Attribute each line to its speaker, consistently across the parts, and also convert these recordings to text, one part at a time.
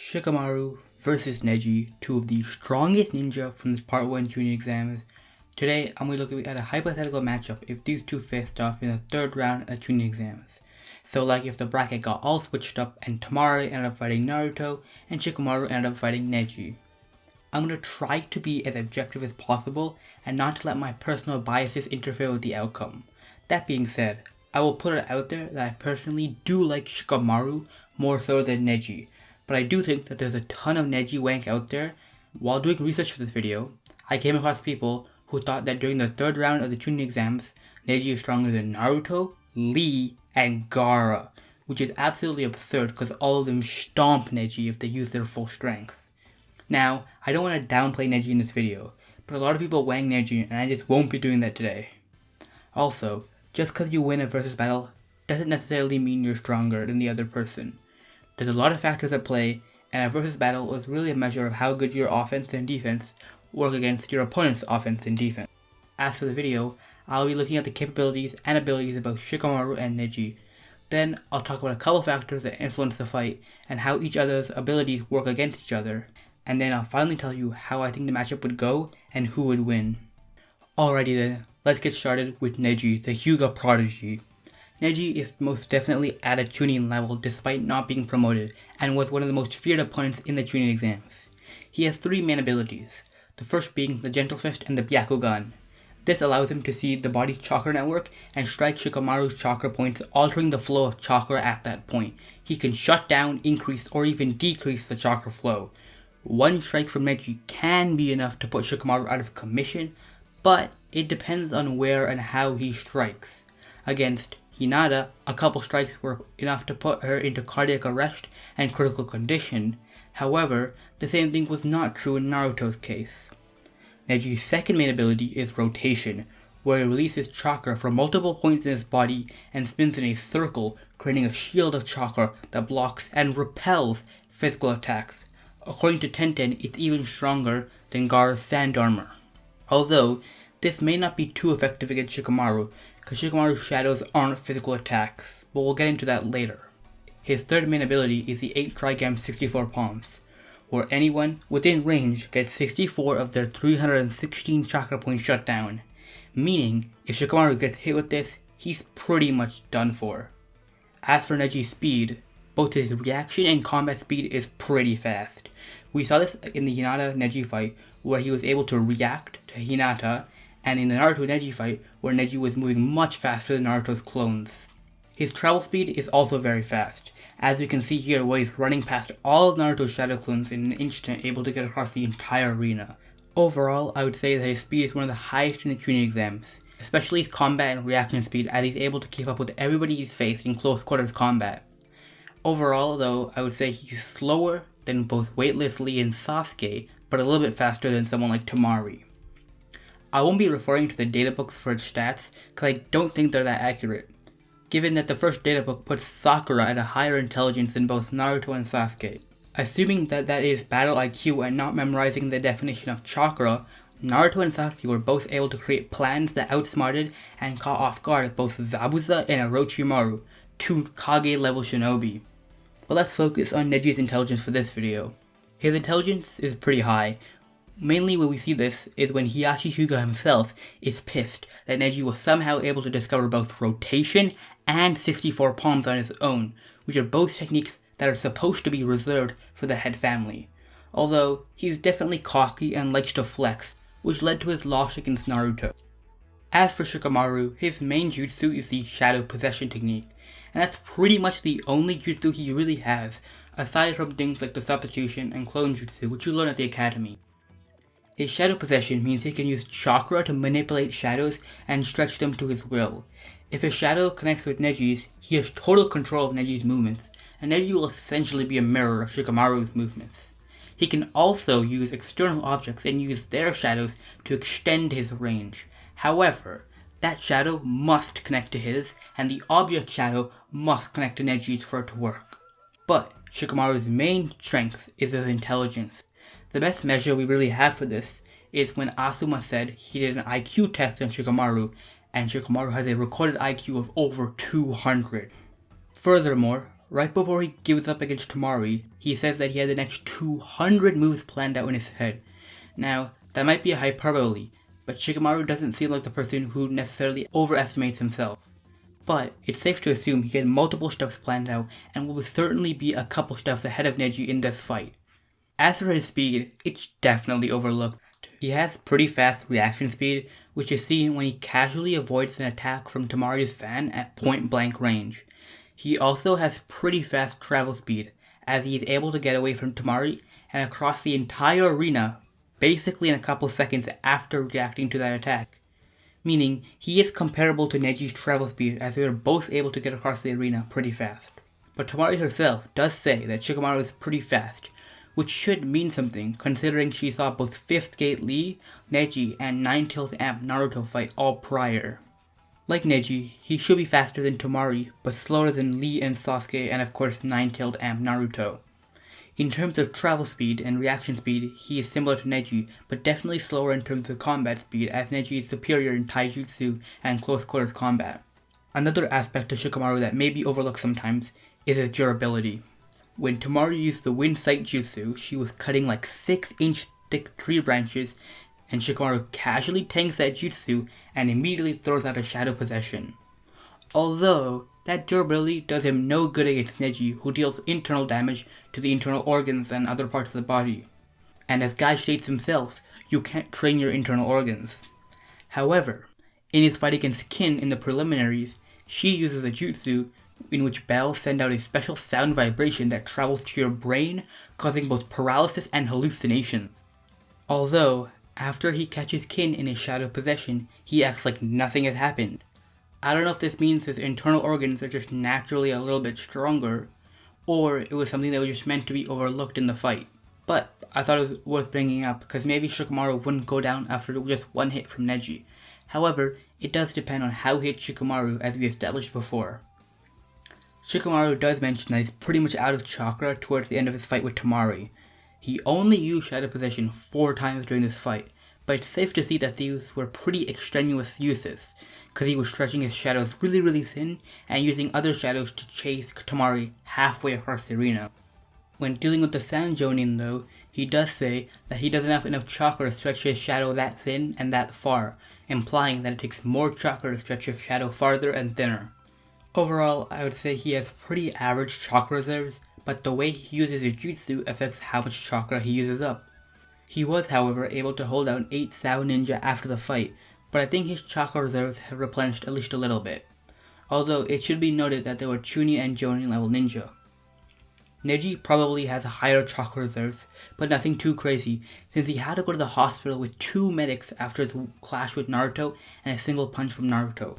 Speaker 1: Shikamaru versus Neji, two of the strongest ninja from this part 1 Chunin exams. Today, I'm going to look at a hypothetical matchup if these two faced off in the third round of Chunin exams. So like if the bracket got all switched up and Tamari ended up fighting Naruto and Shikamaru ended up fighting Neji. I'm going to try to be as objective as possible and not to let my personal biases interfere with the outcome. That being said, I will put it out there that I personally do like Shikamaru more so than Neji, but I do think that there's a ton of Neji wank out there. While doing research for this video, I came across people who thought that during the third round of the Chunin exams, Neji is stronger than Naruto, Lee, and Gaara, which is absolutely absurd because all of them stomp Neji if they use their full strength. Now, I don't want to downplay Neji in this video, but a lot of people wang Neji and I just won't be doing that today. Also, just because you win a versus battle doesn't necessarily mean you're stronger than the other person. There's a lot of factors at play, and a versus battle is really a measure of how good your offense and defense work against your opponent's offense and defense. As for the video, I'll be looking at the capabilities and abilities of both Shikamaru and Neji. Then I'll talk about a couple factors that influence the fight and how each other's abilities work against each other. And then I'll finally tell you how I think the matchup would go and who would win. Alrighty then, let's get started with Neji, the Hyuga prodigy. Neji is most definitely at a Chunin level despite not being promoted, and was one of the most feared opponents in the Chunin exams. He has three main abilities, the first being the Gentle Fist and the Byakugan. This allows him to see the body's chakra network and strike Shikamaru's chakra points, altering the flow of chakra at that point. He can shut down, increase, or even decrease the chakra flow. One strike from Neji can be enough to put Shikamaru out of commission, but it depends on where and how he strikes. Against Hinata, a couple strikes were enough to put her into cardiac arrest and critical condition. However, the same thing was not true in Naruto's case. Neji's second main ability is rotation, where he releases chakra from multiple points in his body and spins in a circle, creating a shield of chakra that blocks and repels physical attacks. According to Tenten, it's even stronger than Gaara's sand armor. Although, this may not be too effective against Shikamaru, because Shikamaru's shadows aren't physical attacks, but we'll get into that later. His third main ability is the 8 Trigem 64 Palms, where anyone within range gets 64 of their 316 chakra points shut down, meaning if Shikamaru gets hit with this, he's pretty much done for. As for Neji's speed, both his reaction and combat speed is pretty fast. We saw this in the Hinata-Neji fight, where he was able to react to Hinata, and in the Naruto-Neji fight, where Neji was moving much faster than Naruto's clones. His travel speed is also very fast, as we can see here where he's running past all of Naruto's shadow clones in an instant, able to get across the entire arena. Overall, I would say that his speed is one of the highest in the Chunin exams, especially his combat and reaction speed, as he's able to keep up with everybody he's faced in close quarters combat. Overall though, I would say he's slower than both Weightless Lee and Sasuke, but a little bit faster than someone like Tamari. I won't be referring to the databooks for its stats, because I don't think they're that accurate, given that the first databook puts Sakura at a higher intelligence than both Naruto and Sasuke. Assuming that is battle IQ and not memorizing the definition of chakra, Naruto and Sasuke were both able to create plans that outsmarted and caught off guard both Zabuza and Orochimaru, two Kage level shinobi. But let's focus on Neji's intelligence for this video. His intelligence is pretty high. Mainly when we see this is when Hiyashi Hyuga himself is pissed that Neji was somehow able to discover both rotation and 64 palms on his own, which are both techniques that are supposed to be reserved for the head family. Although, he's definitely cocky and likes to flex, which led to his loss against Naruto. As for Shikamaru, his main jutsu is the shadow possession technique, and that's pretty much the only jutsu he really has, aside from things like the substitution and clone jutsu, which you learn at the academy. His shadow possession means he can use chakra to manipulate shadows and stretch them to his will. If his shadow connects with Neji's, he has total control of Neji's movements, and Neji will essentially be a mirror of Shikamaru's movements. He can also use external objects and use their shadows to extend his range. However, that shadow must connect to his, and the object shadow must connect to Neji's for it to work. But Shikamaru's main strength is his intelligence. The best measure we really have for this is when Asuma said he did an IQ test on Shikamaru, and Shikamaru has a recorded IQ of over 200. Furthermore, Right before he gives up against Temari, he says that he had the next 200 moves planned out in his head. Now, that might be a hyperbole, but Shikamaru doesn't seem like the person who necessarily overestimates himself. But it's safe to assume he had multiple steps planned out and will certainly be a couple steps ahead of Neji in this fight. As for his speed, it's definitely overlooked. He has pretty fast reaction speed, which is seen when he casually avoids an attack from Temari's fan at point blank range. He also has pretty fast travel speed, as he is able to get away from Temari and across the entire arena basically in a couple seconds after reacting to that attack. Meaning, he is comparable to Neji's travel speed, as they are both able to get across the arena pretty fast. But Temari herself does say that Shikamaru is pretty fast, which should mean something considering she saw both 5th Gate Lee, Neji, and 9-tailed Amp Naruto fight all prior. Like Neji, he should be faster than Temari, but slower than Lee and Sasuke and of course 9-tailed Amp Naruto. In terms of travel speed and reaction speed, he is similar to Neji, but definitely slower in terms of combat speed, as Neji is superior in taijutsu and close quarters combat. Another aspect of Shikamaru that may be overlooked sometimes is his durability. When Temari used the Wind Sight Jutsu, she was cutting like 6-inch thick tree branches, and Shikamaru casually tanks that jutsu and immediately throws out a shadow possession. Although, that durability does him no good against Neji, who deals internal damage to the internal organs and other parts of the body. And as Guy states himself, you can't train your internal organs. However, in his fight against Kin in the preliminaries, she uses a jutsu in which bells send out a special sound vibration that travels to your brain, causing both paralysis and hallucinations. Although, after he catches Kin in a shadow possession, he acts like nothing has happened. I don't know if this means his internal organs are just naturally a little bit stronger, or it was something that was just meant to be overlooked in the fight. But I thought it was worth bringing up, because maybe Shikamaru wouldn't go down after just one hit from Neji. However, it does depend on how he hit Shikamaru, as we established before. Shikamaru does mention that he's pretty much out of chakra towards the end of his fight with Temari. He only used shadow possession 4 times during this fight, but it's safe to see that these were pretty extraneous uses, because he was stretching his shadows really thin and using other shadows to chase Temari halfway across the arena. When dealing with the Sand Jonin though, he does say that he doesn't have enough chakra to stretch his shadow that thin and that far, implying that it takes more chakra to stretch his shadow farther and thinner. Overall, I would say he has pretty average chakra reserves, but the way he uses his jutsu affects how much chakra he uses up. He was, however, able to hold down 8 Sao Ninja after the fight, but I think his chakra reserves have replenished at least a little bit. Although it should be noted that they were Chunin and Jonin level ninja. Neji probably has higher chakra reserves, but nothing too crazy, since he had to go to the hospital with 2 medics after his clash with Naruto and a single punch from Naruto.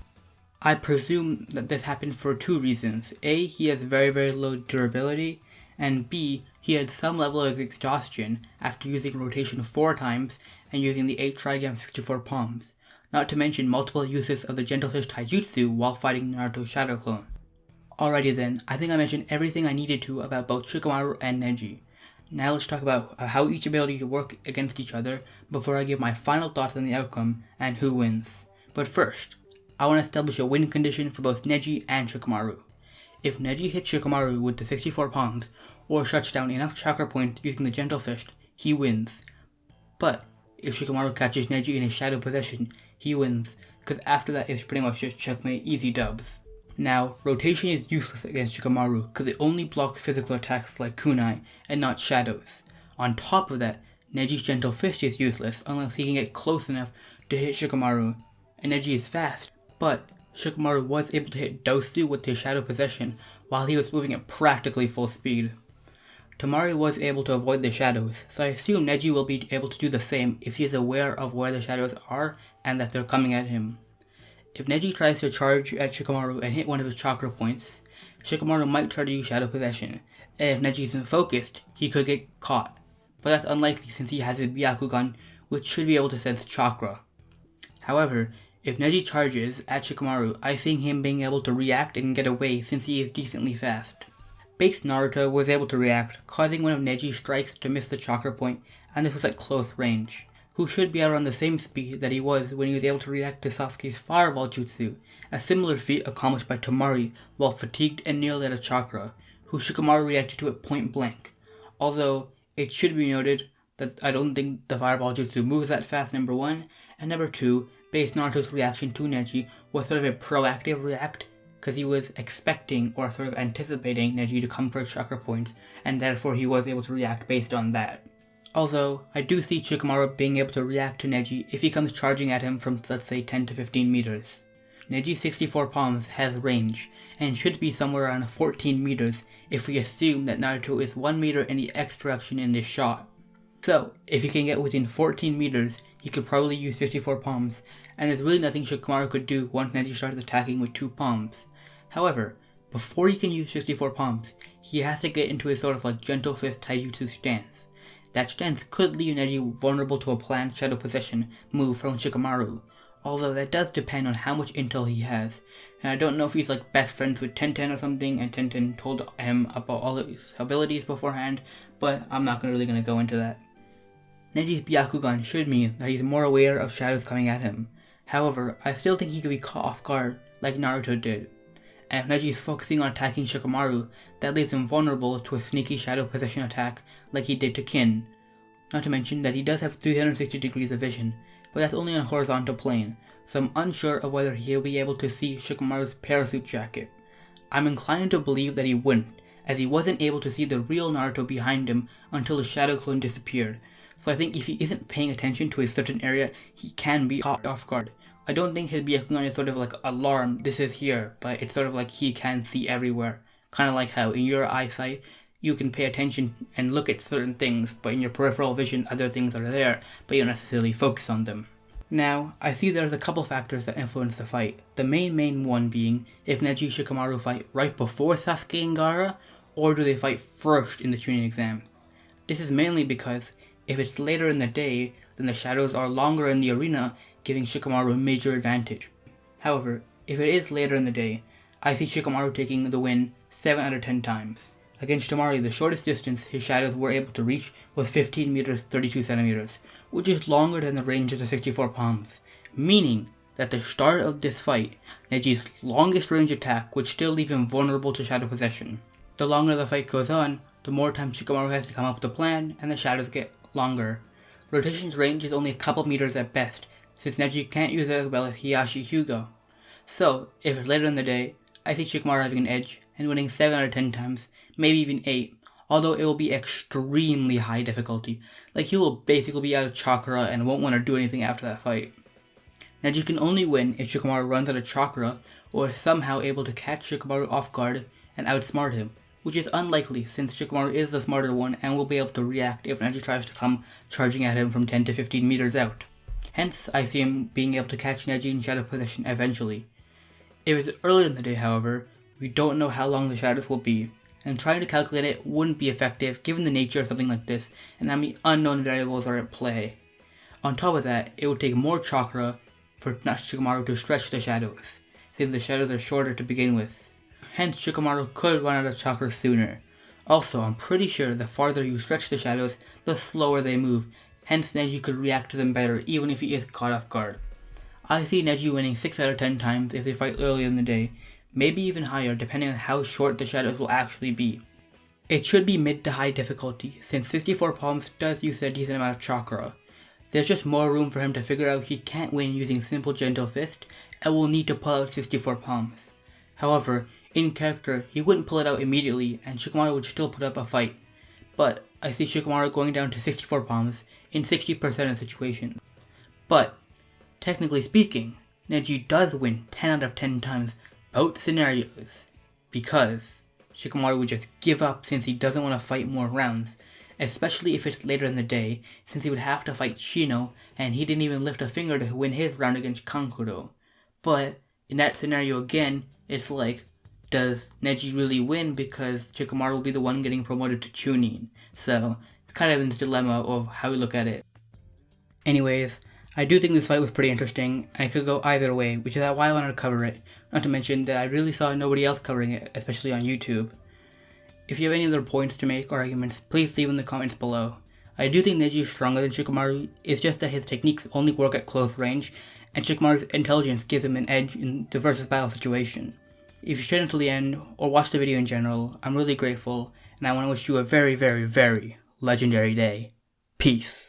Speaker 1: I presume that this happened for 2 reasons. A, he has very low durability, and B, he had some level of exhaustion after using rotation 4 times and using the 8 Trigam 64 palms, not to mention multiple uses of the Gentlefish Taijutsu while fighting Naruto's Shadow Clone. Alrighty then, I think I mentioned everything I needed to about both Shikamaru and Neji. Now let's talk about how each ability work against each other before I give my final thoughts on the outcome and who wins. But first, I want to establish a win condition for both Neji and Shikamaru. If Neji hits Shikamaru with the 64 palms, or shuts down enough chakra points using the Gentle Fist, he wins. But if Shikamaru catches Neji in his shadow possession, he wins, because after that it's pretty much just checkmate, easy dubs. Now, rotation is useless against Shikamaru, because it only blocks physical attacks like kunai, and not shadows. On top of that, Neji's Gentle Fist is useless unless he can get close enough to hit Shikamaru, and Neji is fast, but Shikamaru was able to hit Dosu with his shadow possession while he was moving at practically full speed. Temari was able to avoid the shadows, so I assume Neji will be able to do the same if he is aware of where the shadows are and that they're coming at him. If Neji tries to charge at Shikamaru and hit one of his chakra points, Shikamaru might try to use shadow possession, and if Neji isn't focused, he could get caught, but that's unlikely since he has his Byakugan, which should be able to sense chakra. However, if Neji charges at Shikamaru, I see him being able to react and get away since he is decently fast. Base Naruto was able to react, causing one of Neji's strikes to miss the chakra point, and this was at close range, who should be around the same speed that he was when he was able to react to Sasuke's Fireball Jutsu, a similar feat accomplished by Temari while fatigued and nearly out of chakra, who Shikamaru reacted to it point blank. Although, it should be noted that I don't think the fireball jutsu moves that fast, number one, and number two, base Naruto's reaction to Neji was sort of a proactive react, because he was expecting or sort of anticipating Neji to come for his chakra points, and therefore he was able to react based on that. Although, I do see Shikamaru being able to react to Neji if he comes charging at him from, let's say, 10 to 15 meters. Neji's 64 palms has range, and should be somewhere around 14 meters if we assume that Naruto is 1 meter in the X direction in this shot. So, if he can get within 14 meters, he could probably use 64 palms, and there's really nothing Shikamaru could do once Neji starts attacking with 2 palms. However, before he can use 64 palms, he has to get into a sort of like gentle fist taijutsu stance. That stance could leave Neji vulnerable to a planned shadow possession move from Shikamaru, although that does depend on how much intel he has, and I don't know if he's like best friends with Tenten or something and Tenten told him about all of his abilities beforehand, but I'm not really going to go into that. Neji's Byakugan should mean that he's more aware of shadows coming at him. However, I still think he could be caught off guard like Naruto did. And if Neji is focusing on attacking Shikamaru, that leaves him vulnerable to a sneaky shadow possession attack like he did to Kin. Not to mention that he does have 360 degrees of vision, but that's only on a horizontal plane, so I'm unsure of whether he'll be able to see Shikamaru's parasuit jacket. I'm inclined to believe that he wouldn't, as he wasn't able to see the real Naruto behind him until the shadow clone disappeared, so I think if he isn't paying attention to a certain area, he can be caught off guard. I don't think his Byakugan is sort of like alarm, this is here, but it's sort of like he can see everywhere. Kind of like how in your eyesight, you can pay attention and look at certain things, but in your peripheral vision, other things are there, but you don't necessarily focus on them. Now, I see there's a couple factors that influence the fight. The main one being if Neji and Shikamaru fight right before Sasuke and Gaara, or do they fight first in the Chunin exams. This is mainly because if it's later in the day, then the shadows are longer in the arena, giving Shikamaru a major advantage. However, if it is later in the day, I see Shikamaru taking the win 7 out of 10 times. Against Temari, the shortest distance his shadows were able to reach was 15 meters 32 centimeters, which is longer than the range of the 64 palms, meaning that at the start of this fight, Neji's longest range attack would still leave him vulnerable to shadow possession. The longer the fight goes on, the more time Shikamaru has to come up with a plan, and the shadows get longer. Rotation's range is only a couple meters at best, since Neji can't use it as well as Hiyashi Hyuga. So, if it's later in the day, I see Shikamaru having an edge, and winning 7 out of 10 times, maybe even 8, although it will be extremely high difficulty, like he will basically be out of chakra and won't want to do anything after that fight. Neji can only win if Shikamaru runs out of chakra, or is somehow able to catch Shikamaru off guard and outsmart him, which is unlikely since Shikamaru is the smarter one and will be able to react if Neji tries to come charging at him from 10 to 15 meters out. Hence, I see him being able to catch Neji in shadow possession eventually. If it's early in the day, however, we don't know how long the shadows will be, and trying to calculate it wouldn't be effective given the nature of something like this and how many unknown variables are at play. On top of that, it would take more chakra for Shikamaru to stretch the shadows, since the shadows are shorter to begin with. Hence, Shikamaru could run out of chakra sooner. Also, I'm pretty sure the farther you stretch the shadows, the slower they move, hence Neji could react to them better even if he is caught off guard. I see Neji winning 6 out of 10 times if they fight early in the day, maybe even higher depending on how short the shadows will actually be. It should be mid to high difficulty, since 64 palms does use a decent amount of chakra. There's just more room for him to figure out he can't win using simple gentle fist, and will need to pull out 64 palms. However, in character, he wouldn't pull it out immediately, and Shikamaru would still put up a fight. But I see Shikamaru going down to 64 palms in 60% of situations. But, technically speaking, Neji does win 10 out of 10 times both scenarios, because Shikamaru would just give up since he doesn't want to fight more rounds, especially if it's later in the day, since he would have to fight Shino, and he didn't even lift a finger to win his round against Kankuro. But, in that scenario again, it's like, does Neji really win because Shikamaru will be the one getting promoted to Chunin? So, it's kind of in this dilemma of how we look at it. Anyways, I do think this fight was pretty interesting, and it could go either way, which is why I wanted to cover it. Not to mention that I really saw nobody else covering it, especially on YouTube. If you have any other points to make or arguments, please leave in the comments below. I do think Neji is stronger than Shikamaru, it's just that his techniques only work at close range, and Shikamaru's intelligence gives him an edge in the versus battle situation. If you stayed until the end or watched the video in general, I'm really grateful, and I want to wish you a very, very, very legendary day. Peace.